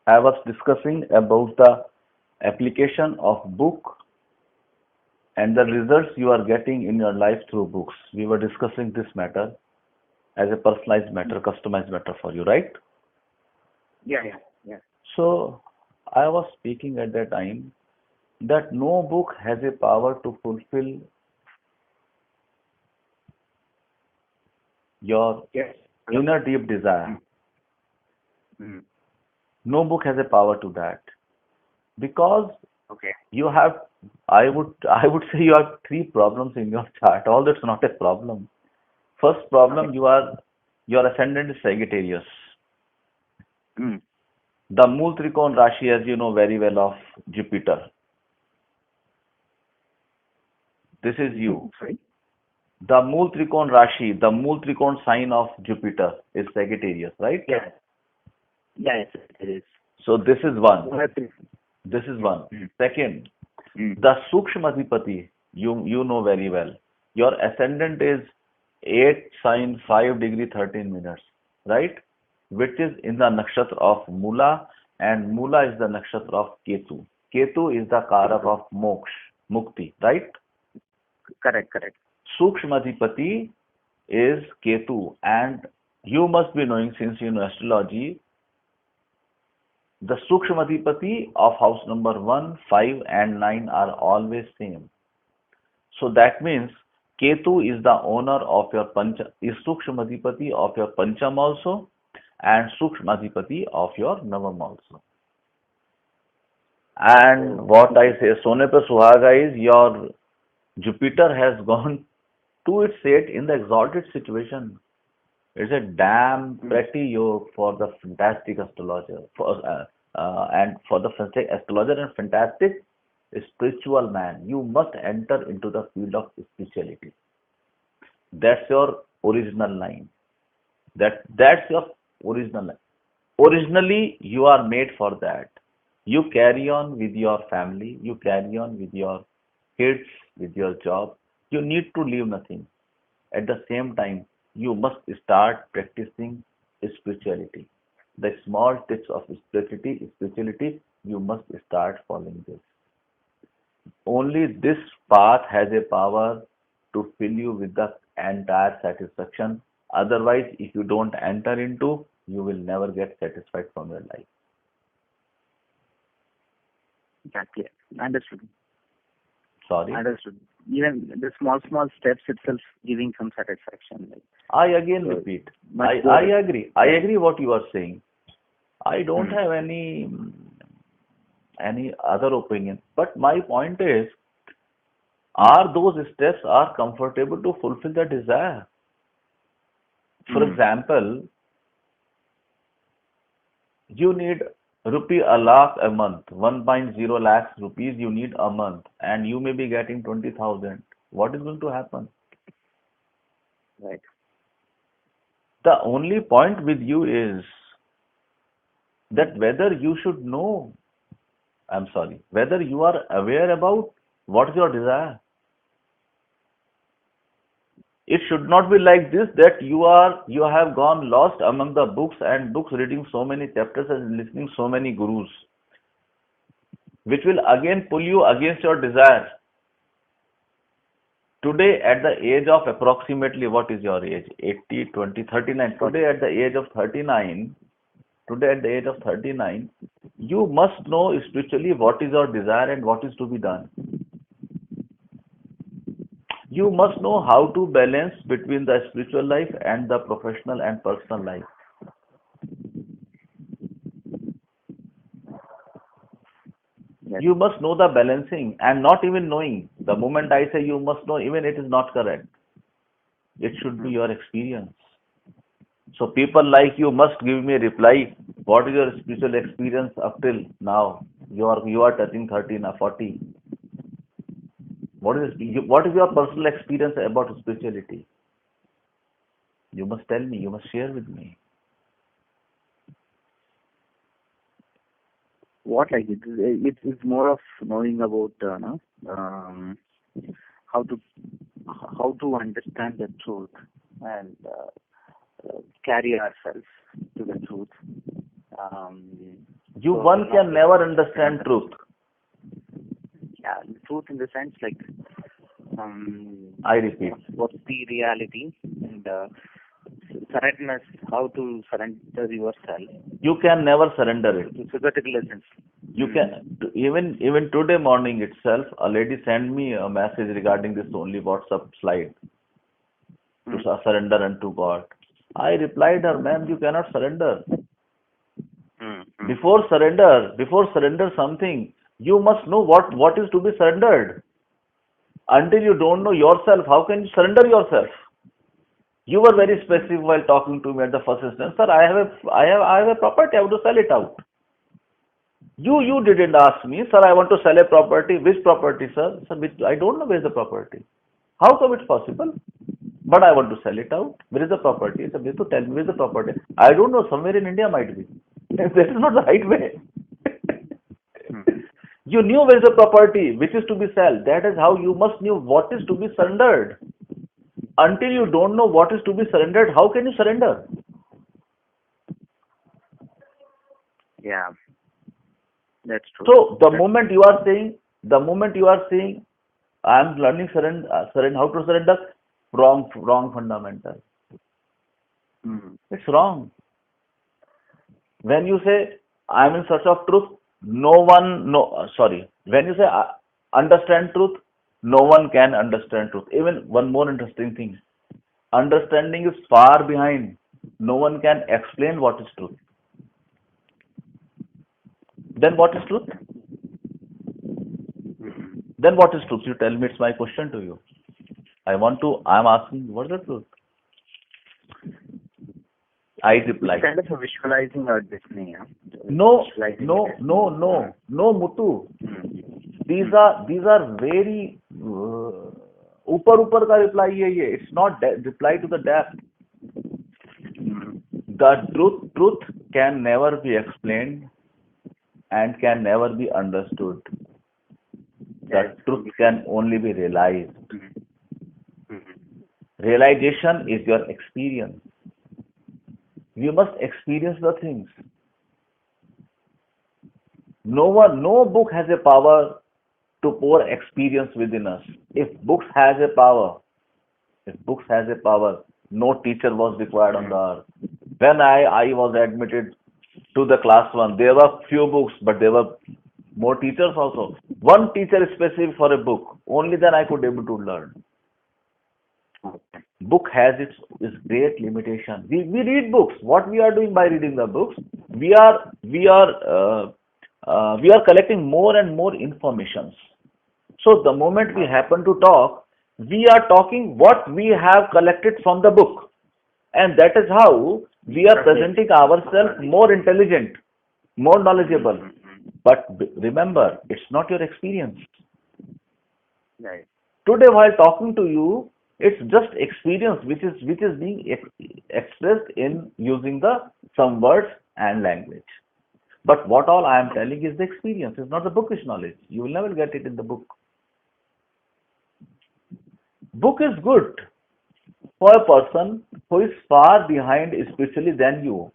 I was discussing about the application of book and the results you are getting in your life through books. We were discussing this matter as a personalized matter, customized matter for you, right? Yeah, yeah, yeah. So I was speaking at that time that no book has a power to fulfill your Yes. Hello. inner deep desire. Mm. Mm. No book has a power to that because Okay. you have, I would say you have three problems in your chart. All that's not a problem. First Okay. problem, your ascendant is Sagittarius. Mm. The Mool Trikon Rashi, as you know very well, of Jupiter. This is you. Sorry. The Mool Trikon Rashi, the Mool Trikon sign of Jupiter is Sagittarius, right? Yeah. Yeah, yes, it is. So this is one. What happened? This is Mm. one. Mm. Second, Mm. the Sukshmadhipati, you know very well. Your ascendant is 8 sign 5 degree 13 minutes, right? Which is in the nakshatra of Mula, and Mula is the nakshatra of Ketu. Ketu is the karak of moksha, mukti, right? Correct, correct. Sukshmadhipati is Ketu, and you must be knowing, since you know astrology, the Sukshmadhipati of house number 1, 5 and 9 are always same. So that means Ketu is the owner of your Pancha, is Sukshmadhipati of your Pancham also, and Sukshmadhipati of your Navam also. And Oh, what I okay. say, Sone pe Suhaga is your Jupiter has gone to its state in the exalted situation. It's a damn Mm. pretty yoke for the fantastic astrologer, and for the fantastic astrologer and fantastic spiritual man. You must enter into the field of spirituality. That's your original line. That's your original line. Originally, you are made for that. You carry on with your family. You carry on with your kids, with your job. You need to leave nothing. At the same time, you must start practicing spirituality. The small tips of spirituality, you must start following this. Only this path has a power to fill you with the entire satisfaction. Otherwise, if you don't enter into, you will never get satisfied from your life. Exactly. Understood. Sorry. Understood. Even the small, small steps itself giving some satisfaction. Like, I again so repeat. much I good. agree. I Yeah. agree what you are saying. I don't Mm. have any other opinion. But my point is, Mm. are those steps are comfortable to fulfill the desire? For Mm. example, you need rupee a lakh a month, 1.0 lakhs rupees you need a month, and you may be getting 20,000. What is going to happen? Right. The only point with you is that whether you should know, I'm sorry, whether you are aware about what is your desire. It should not be like this that you have gone lost among the books and books, reading so many chapters and listening so many gurus, which will again pull you against your desire. Today, at the age of approximately, what is your age? 80, 20, 39. Got Today, at the age of 39, today at the age of 39, you must know spiritually what is your desire and what is to be done. You must know how to balance between the spiritual life and the professional and personal life. yes. You must know the balancing and not even knowing. The moment I say you must know, even it is not correct. It should be Mm. your experience. So people like you must give me a reply. What is your spiritual experience up till now? You are touching 13 or 40. What is your personal experience about spirituality? You must tell me. You must share with me. What like it's more of knowing about no, um, how to understand the truth and carry ourselves to the truth. Um, You So one not can like never understand truth. yeah, truth in the sense like um, I repeat. what's the reality and surrenderness, how to surrender yourself. You can never surrender it. It's a particular sense. You can even today morning itself, a lady sent me a message regarding this only WhatsApp slide to surrender unto God. I replied her, ma'am, you cannot surrender. Before surrender something, you must know what is to be surrendered. Until you don't know yourself, how can you surrender yourself? You were very specific while talking to me at the first instance. Sir, I have a property, I have to sell it out. You didn't ask me, sir, I want to sell a property. Which property, sir? Sir, I don't know where is the property. How come it's possible? But I want to sell it out. Where is the property? Sir, to tell me where is the property. I don't know, somewhere in India might be. This is not the right way. You knew where is the property, which is to be sold. That is how you must know what is to be surrendered. Until you don't know what is to be surrendered, how can you surrender? Yeah, that's true. So the moment you are saying, I am learning how to surrender, wrong fundamental. It's wrong. When you say I am in search of truth, when you say understand truth, no one can understand truth. Even one more interesting thing, understanding is far behind. No one can explain what is truth. Then what is truth? Then what is truth? You tell me. It's my question to you. I'm asking, what is the truth? I reply. It's kind of a visualizing our destiny. No, Muthu. These are very ऊपर का reply ये. It's not reply to the depth. The truth can never be explained and can never be understood. The truth can only be realized. Realization is your experience. You must experience the things. No book has a power to pour experience within us. If books has a power, no teacher was required on the earth. When I was admitted to the class 1, there were few books, but there were more teachers also. One teacher is specific for a book. Only then I could able to learn. Book has its great limitation. We read books. What we are doing by reading the books, we are collecting more and more informations. So the moment we happen to talk, we are talking what we have collected from the book, and that is how we are presenting ourselves more intelligent, more knowledgeable. But remember, it's not your experience. Right. Today, while talking to you, it's just experience which is being expressed in using some words and language. But what all I am telling is the experience. It's not the bookish knowledge. You will never get it in the book. Book is good for a person who is far behind spiritually than you.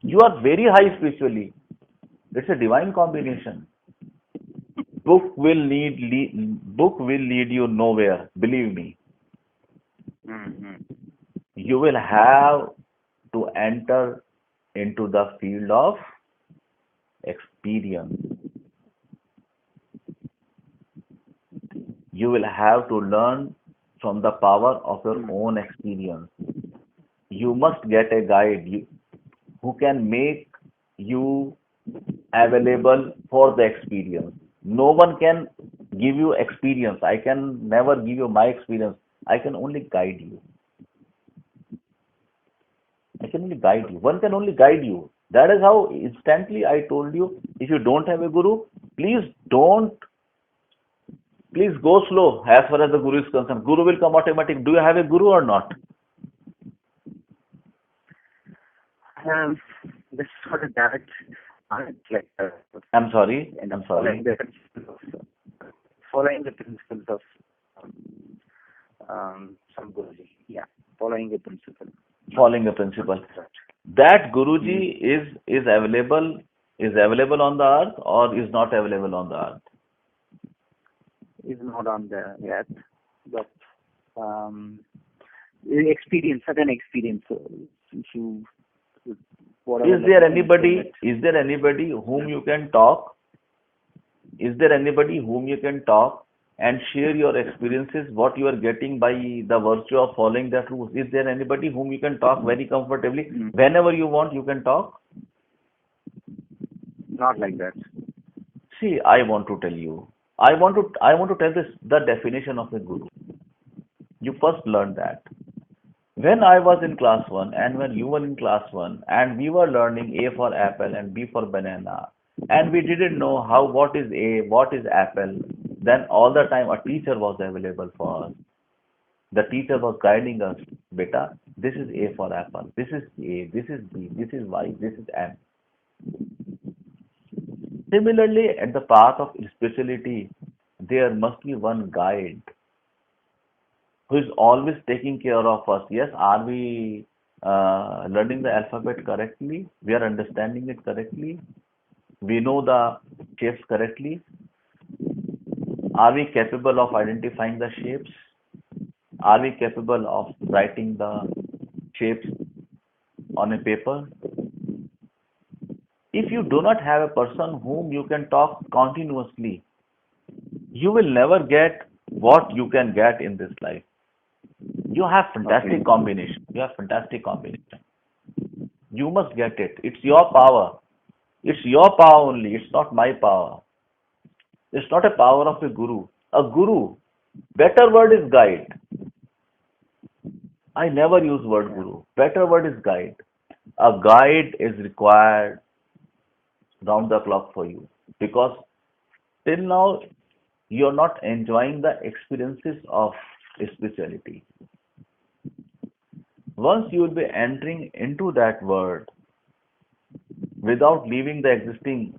You are very high spiritually. It's a divine combination. Book will lead you nowhere. Believe me. You will have to enter into the field of experience. You will have to learn from the power of your own experience. You must get a guide who can make you available for the experience. No one can give you experience. I can never give you my experience. I can only guide you. One can only guide you. That is how instantly I told you, if you don't have a guru, please go slow as far as the guru is concerned. Guru will come automatic. Do you have a guru or not? This sort of direct, like. I'm sorry. Following the principles of some Guruji. Yeah, following the principle. That Guruji is available is available on the earth or is not available on the earth? Is not on the yet, but um, experience, certain experience. If you, whatever, Is there you can say anybody? that. Is there anybody whom you can talk? Is there anybody whom you can talk and share your experiences, what you are getting by the virtue of following that rules? Is there anybody whom you can talk very comfortably? Mm. Whenever you want, you can talk. Not like that. See, I want to tell you. I want to tell this the definition of a guru. You first learn that. When I was in class 1 and when you were in class 1 and we were learning A for apple and B for banana and we didn't know how what is A, what is apple, then all the time a teacher was available for us. The teacher was guiding us, beta, this is A for apple, this is A, this is B, this is Y, this is M. Similarly, at the path of spirituality, there must be one guide who is always taking care of us. Yes, are we learning the alphabet correctly? We are understanding it correctly. We know the shapes correctly. Are we capable of identifying the shapes? Are we capable of writing the shapes on a paper? If you do not have a person whom you can talk continuously, you will never get what you can get in this life. You have fantastic Okay. combination. You have fantastic combination. You must get it. It's your power. It's your power only. It's not my power. It's not a power of a guru. A guru, better word is guide. I never use word Yeah. guru. Better word is guide. A guide is required round the clock for you because till now you're not enjoying the experiences of spirituality. Once you will be entering into that world without leaving the existing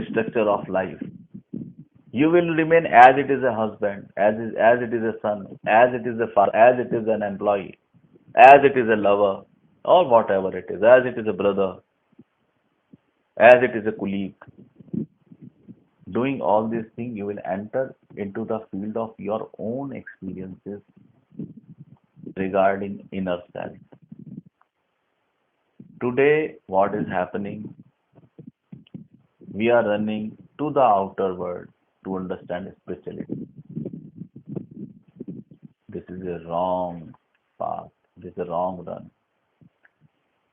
structure of life, you will remain as it is a husband, as it is a son, as it is a father, as it is an employee, as it is a lover, or whatever it is, as it is a brother, as it is a colleague. Doing all these things, you will enter into the field of your own experiences regarding inner self. Today, what is happening? We are running to the outer world to understand spirituality. This is a wrong path. This is a wrong run.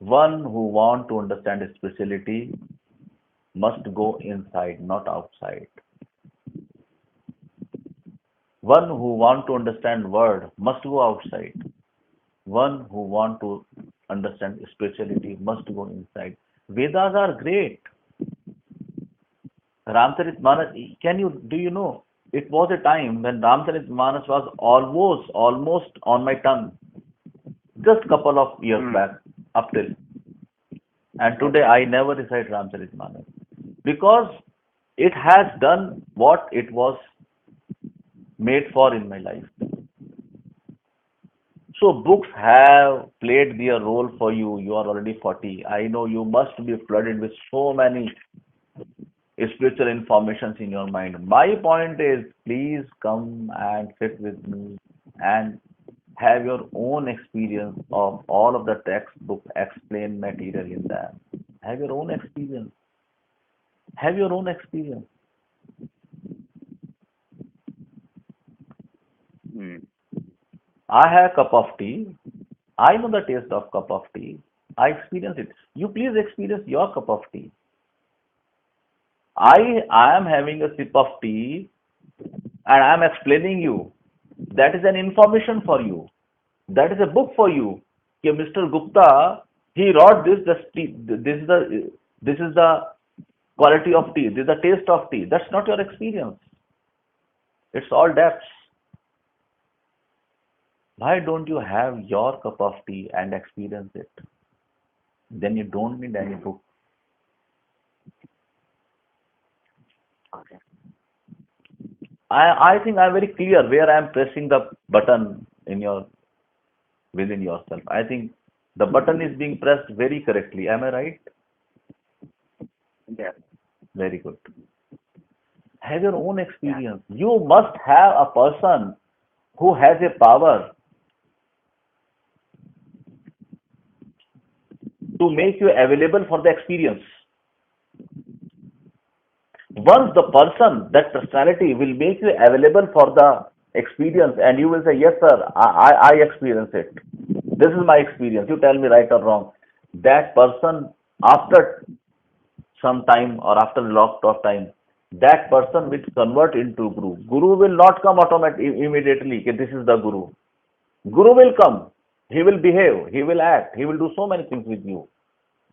One who want to understand spirituality must go inside, not outside. One who want to understand word must go outside. One who want to understand spirituality must go inside. Vedas are great. Ramcharitmanas, do you know, it was a time when Ramcharitmanas was almost on my tongue, just couple of years Mm. back, up till. And today I never recite Ramcharitmanas because it has done what it was made for in my life. So books have played their role for you. You are already 40. I know you must be flooded with so many spiritual informations in your mind. My point is, please come and sit with me and have your own experience of all of the textbook explained material in them. Have your own experience. Have your own experience. Mm. I have a cup of tea. I know the taste of cup of tea. I experience it. You please experience your cup of tea. I am having a sip of tea and I am explaining you. That is an information for you. That is a book for you. Okay, Mr. Gupta, he wrote this. This is the quality of tea. This is the taste of tea. That's not your experience. It's all depths. Why don't you have your cup of tea and experience it? Then you don't need any book. Okay. I think I'm very clear where I'm pressing the button in your within yourself. I think the button is being pressed very correctly. Am I right? Very good. Have your own experience. You must have a person who has a power to make you available for the experience. Once the person, that personality will make you available for the experience and you will say, yes sir, I experience it. This is my experience. You tell me right or wrong. That person, after some time or after a lot of time, that person will convert into Guru. Guru will not come automatically immediately. Okay, this is the Guru. Guru will come. He will behave. He will act. He will do so many things with you.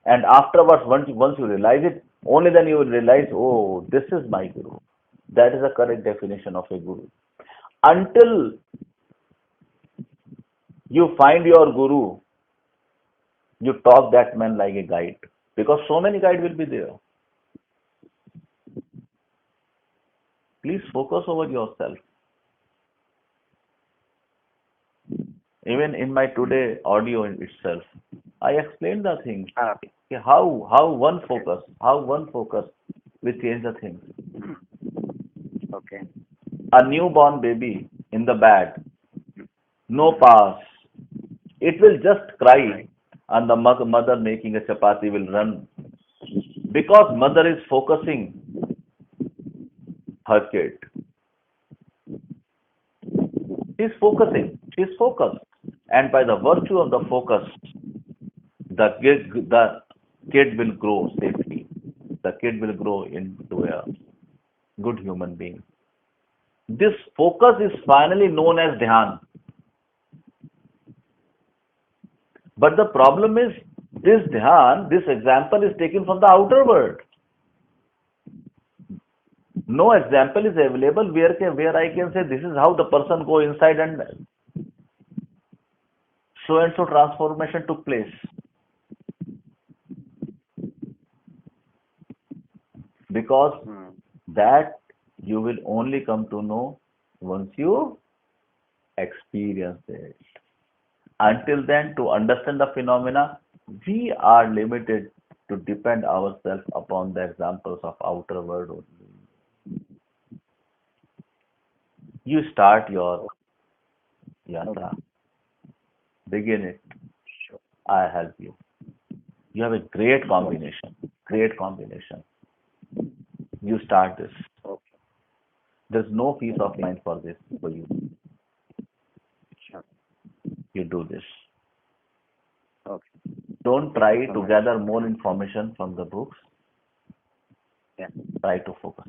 And afterwards, once you realize it, only then you will realize, oh, this is my Guru. That is the correct definition of a Guru. Until you find your Guru, you talk that man like a guide. Because so many guides will be there. Please focus over yourself. Even in my today audio itself, I explained the things. How one focus will change the things. Okay. A newborn baby in the bed, no pass. It will just cry, and the mother making a chapati will run because mother is focusing her kid. She is focusing. She is focused, and by the virtue of the focus, the kid will grow safely. The kid will grow into a good human being. This focus is finally known as dhyan. But the problem is, this dhyan, this example is taken from the outer world. No example is available where I can say this is how the person go inside and so transformation took place. Because that you will only come to know once you experience it. Until then, to understand the phenomena, we are limited to depend ourselves upon the examples of outer world only. You start your yatra. Begin it. I help you. You have a great combination. Great combination. You start this. There's no peace of mind for this for you. You do this. Okay. Don't try to gather more information from the books. Yeah. Try to focus.